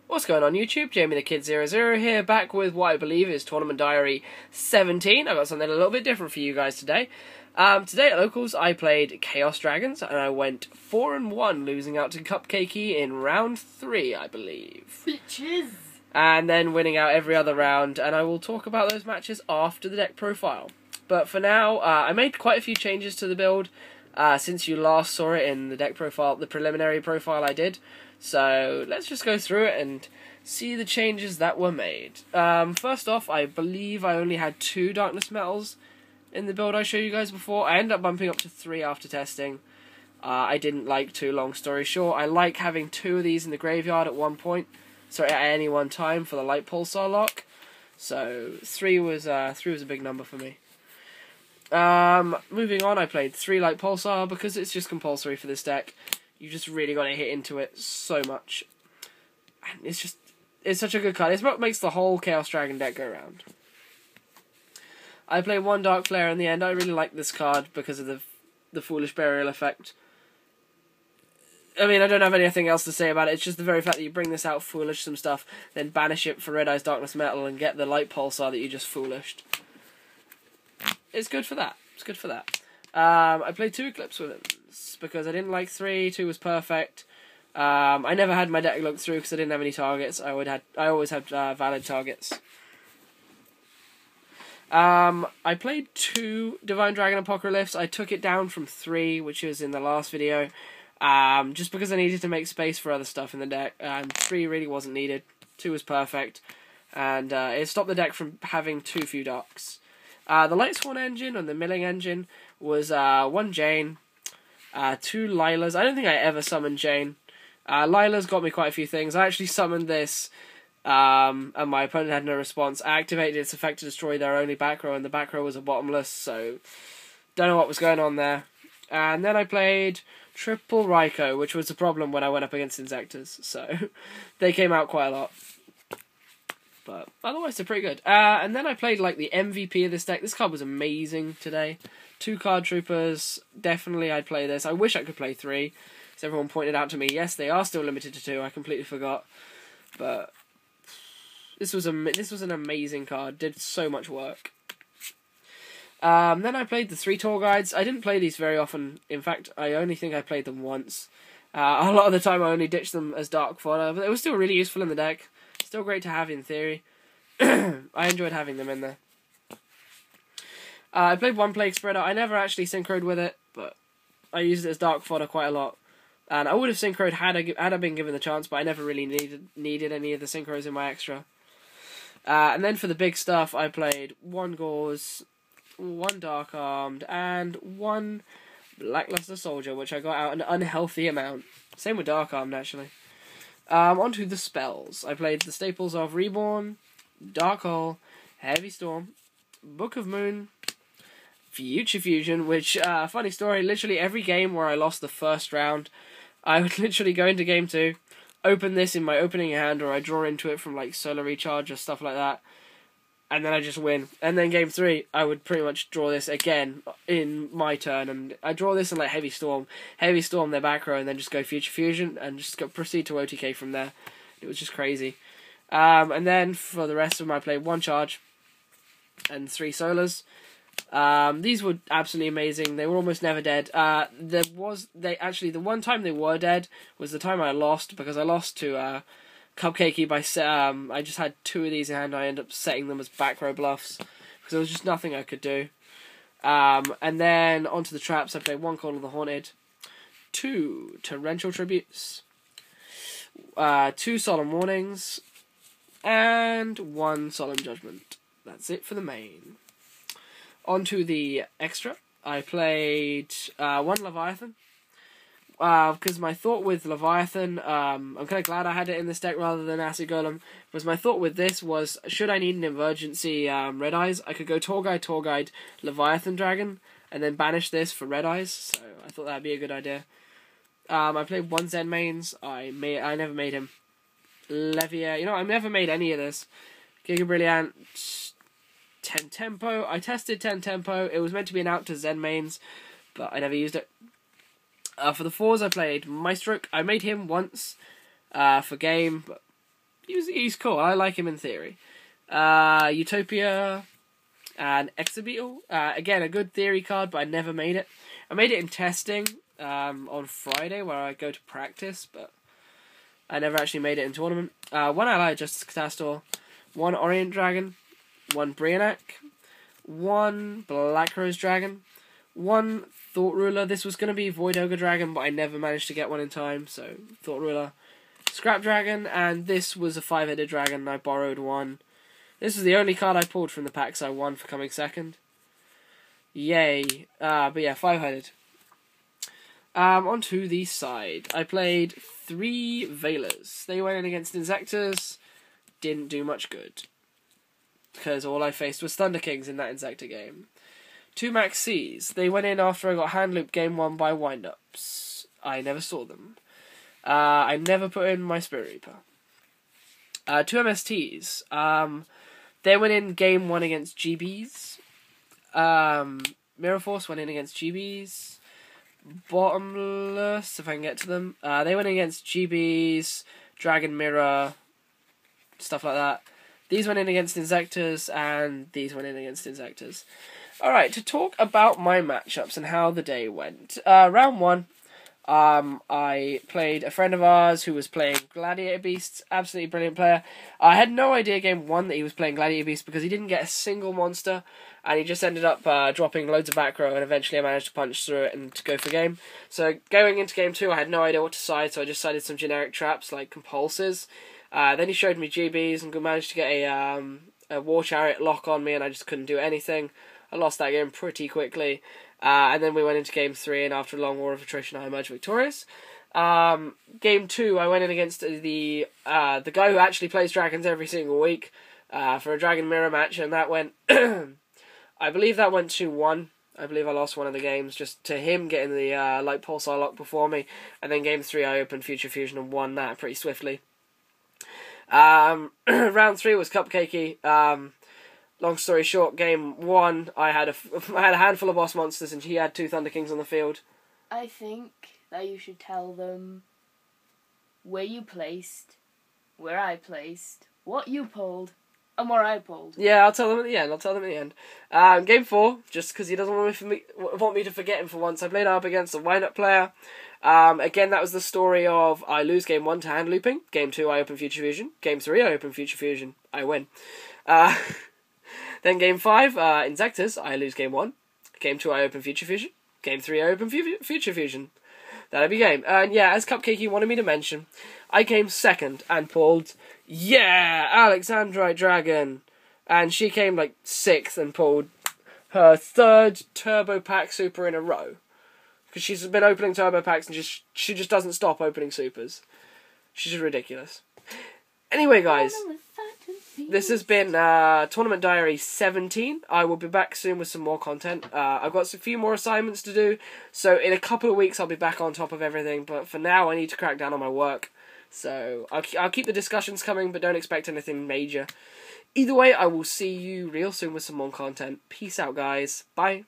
What's going on YouTube? Jamie the Kid 00 here, back with what I believe is Tournament Diary 17. I've got something a little bit different for you guys today. Today at Locals I played Chaos Dragons and I went 4-1, losing out to Cupcakey in round 3, I believe. Bitches! And then winning out every other round, and I will talk about those matches after the deck profile. But for now, I made quite a few changes to the build since you last saw it in the deck profile, the preliminary profile I did. So let's just go through it and see the changes that were made. First off, I believe I only had 2 Darkness Metals in the build I showed you guys before. I ended up bumping up to 3 after testing. I didn't like 2, long story short. I like having 2 of these in the graveyard at one point. Sorry, at any one time for the Light Pulsar lock. So 3 was a big number for me. Moving on, I played 3 Light Pulsar because it's just compulsory for this deck. You just really got to hit into it so much. And it's such a good card. It's what makes the whole Chaos Dragon deck go round. I played 1 Dark Flare in the end. I really like this card because of the Foolish Burial effect. I mean, I don't have anything else to say about it. It's just the very fact that you bring this out, foolish some stuff, then banish it for Red Eye's Darkness Metal and get the Light Pulsar that you just foolished. It's good for that. It's good for that. I played 2 Eclipse with it because I didn't like 3. 2 was perfect. I never had my deck looked through because I didn't have any targets. I always had valid targets. I played 2 Divine Dragon Apocalypse. I took it down from 3, which was in the last video, just because I needed to make space for other stuff in the deck, and 3 really wasn't needed. 2 was perfect, and it stopped the deck from having too few darks. The Lightsworn engine and the Milling engine was 1 Jane, 2 Lilas. I don't think I ever summoned Jane. Lila's got me quite a few things. I actually summoned this, and my opponent had no response. I activated its effect to destroy their only back row, and the back row was a bottomless, so don't know what was going on there. And then I played Triple Raikou, which was a problem when I went up against Inzektors, so they came out quite a lot. But otherwise, they're pretty good. And then I played like the MVP of this deck. This card was amazing today. 2 Card Troopers. Definitely I'd play this. I wish I could play 3. As everyone pointed out to me, yes, they are still limited to 2. I completely forgot. But this was an amazing card. Did so much work. Then I played the 3 Tour Guides. I didn't play these very often. In fact, I only think I played them once. A lot of the time I only ditched them as dark fodder, but it was still really useful in the deck. Still great to have in theory. I enjoyed having them in there. I played 1 Plague Spreader. I never actually synchroed with it, but I used it as dark fodder quite a lot. And I would have synchroed had I been given the chance, but I never really needed any of the synchros in my extra. And then for the big stuff, I played 1 Gauze, 1 Dark Armed, and 1 Lackluster Soldier, which I got out an unhealthy amount. Same with Dark Armed, actually. Onto the spells. I played the staples of Reborn, Dark Hole, Heavy Storm, Book of Moon, Future Fusion, which, funny story, literally every game where I lost the first round, I would literally go into game 2, open this in my opening hand, or I draw into it from like Solar Recharge or stuff like that, and then I just win. And then game 3, I would pretty much draw this again in my turn, and I draw this in like Heavy Storm their back row, and then just go Future Fusion, and just proceed to OTK from there. It was just crazy. And then for the rest of them, I played 1 Charge and 3 Solars. These were absolutely amazing. They were almost never dead. The one time they were dead was the time I lost, because I lost to Cupcakey by I just had 2 of these in hand. I ended up setting them as back row bluffs because there was just nothing I could do. And then onto the traps, I played 1 Call of the Haunted, 2 Torrential Tributes, 2 Solemn Warnings, and 1 Solemn Judgment. That's it for the main. Onto the extra, I played 1 Leviathan. Because my thought with Leviathan, I'm kind of glad I had it in this deck rather than Acid Golem, because my thought with this was, should I need an emergency Red Eyes, I could go Tour Guide, Leviathan Dragon, and then banish this for Red Eyes, so I thought that'd be a good idea. I played 1 Zen Mains. I never made him. Levier, I never made any of this. Giga Brilliant, 10 Tempo. I tested 10 Tempo. It was meant to be an out to Zen Mains, but I never used it. For the 4s, I played Maestroke. I made him once for game, but he's cool. I like him in theory. Utopia and Exabeetle. Again, a good theory card, but I never made it. I made it in testing on Friday, where I go to practice, but I never actually made it in tournament. One Ally Justice Catastor, one Orient Dragon, one Brionac, one Black Rose Dragon, one Thought Ruler. This was going to be Void Ogre Dragon, but I never managed to get one in time, so Thought Ruler. Scrap Dragon, and this was a 5-headed dragon. I borrowed one. This is the only card I pulled from the packs I won for coming second. Yay. But yeah, 5-headed. Onto the side. I played 3 Veilers. They went in against Inzektors. Didn't do much good, because all I faced was Thunder Kings in that Inzektor game. 2 Max Cs. They went in after I got hand looped game 1 by wind-ups. I never saw them. I never put in my Spirit Reaper. 2 MSTs. They went in game 1 against GBs. Mirror Force went in against GBs. Bottomless, if I can get to them. They went in against GBs, Dragon Mirror, stuff like that. These went in against Inzektors, and these went in against Inzektors. Alright, to talk about my matchups and how the day went. Round 1, I played a friend of ours who was playing Gladiator Beasts. Absolutely brilliant player. I had no idea game 1 that he was playing Gladiator Beasts, because he didn't get a single monster, and he just ended up dropping loads of back row, and eventually I managed to punch through it and to go for game. So going into game 2, I had no idea what to side, so I just sided some generic traps like Compulses. Then he showed me GBs and managed to get a War Chariot lock on me, and I just couldn't do anything. I lost that game pretty quickly. And then we went into game 3, and after a long war of attrition, I emerged victorious. Game 2, I went in against the guy who actually plays dragons every single week for a Dragon Mirror match, and that went... I believe that went 2-1. I believe I lost one of the games just to him getting the Light Pulsar lock before me. And then game 3, I opened Future Fusion and won that pretty swiftly. Round 3 was cupcakey. Long story short, game 1, I had a handful of boss monsters, and he had 2 Thunder Kings on the field. I think that you should tell them where you placed, where I placed, what you pulled, and where I pulled. Yeah, I'll tell them at the end. Game 4, just because he doesn't want me to forget him for once, I played up against a wind-up player. Again, that was the story of I lose game 1 to hand looping. Game 2, I open Future Fusion. Game 3, I open Future Fusion. I win. Then game 5, Inzektors, I lose game 1. Game 2, I open Future Fusion. Game 3, I open Future Fusion. That'll be game. And yeah, as Cupcakey wanted me to mention, I came second and pulled, Alexandrite Dragon. And she came like 6th and pulled her 3rd Turbo Pack Super in a row. Because she's been opening Turbo Packs and she just doesn't stop opening Supers. She's just ridiculous. Anyway, guys, this has been Tournament Diary 17. I will be back soon with some more content. I've got a few more assignments to do, so in a couple of weeks I'll be back on top of everything, but for now I need to crack down on my work. So I'll keep the discussions coming, but don't expect anything major. Either way, I will see you real soon with some more content. Peace out, guys. Bye.